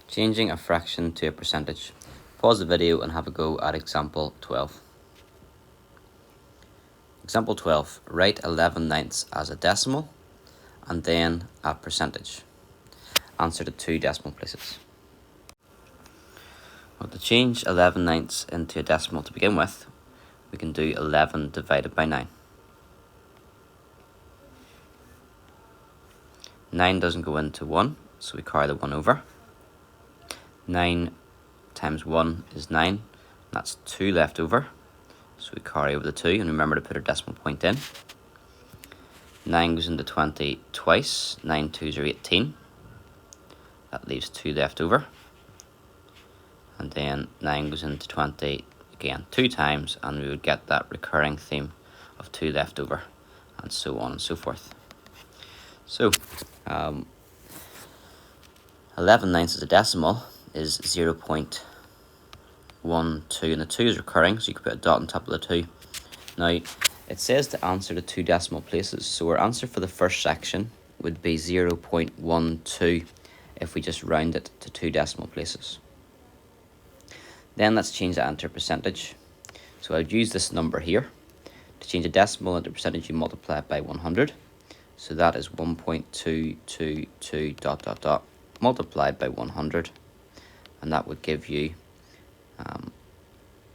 Changing a fraction to a percentage. Pause the video and have a go at example 12. Example 12, write 11/9 as a decimal and then a percentage. Answer the two decimal places. Well, to change 11/9 into a decimal to begin with, we can do 11 divided by 9. 9 doesn't go into 1, so we carry the 1 over. 9 times 1 is 9, that's 2 left over, so we carry over the 2 and remember to put our decimal point in. 9 goes into 20 twice, 9 2s are 18, that leaves 2 left over, and then 9 goes into 20 again 2 times, and we would get that recurring theme of 2 left over, and so on and so forth. So 11/9 as a decimal is 0.12, and the 2 is recurring, so you can put a dot on top of the 2. Now it says to answer the two decimal places, so our answer for the first section would be 0.12 if we just round it to two decimal places. Then let's change that into a percentage. So I would use this number here. To change a decimal into a percentage, you multiply it by 100. So that is 1.222 dot dot dot multiplied by 100, and that would give you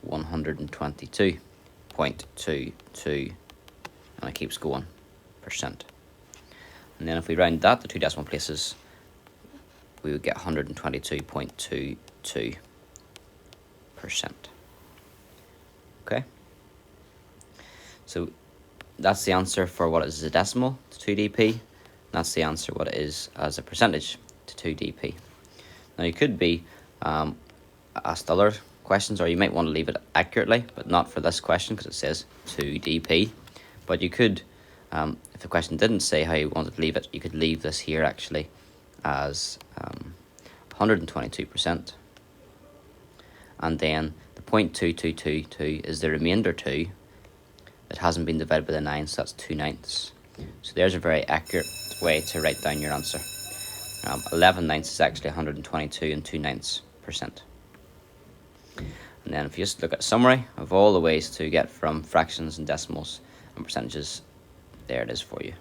122.22, and it keeps going, percent. And then if we round that to two decimal places, we would get 122.22%. Okay, so that's the answer for what is a decimal to 2dp. That's the answer what it is as a percentage to 2dp. Now you could be asked other questions, or you might want to leave it accurately, but not for this question because it says 2dp. But you could, if the question didn't say how you wanted to leave it, you could leave this here actually as 122%, and then the 0.2222 is the remainder 2 that hasn't been divided by the 9, so that's 2/9. So there's a very accurate way to write down your answer. 11/9 is actually 122 and 2/9%. And then if you just look at a summary of all the ways to get from fractions and decimals and percentages, there it is for you.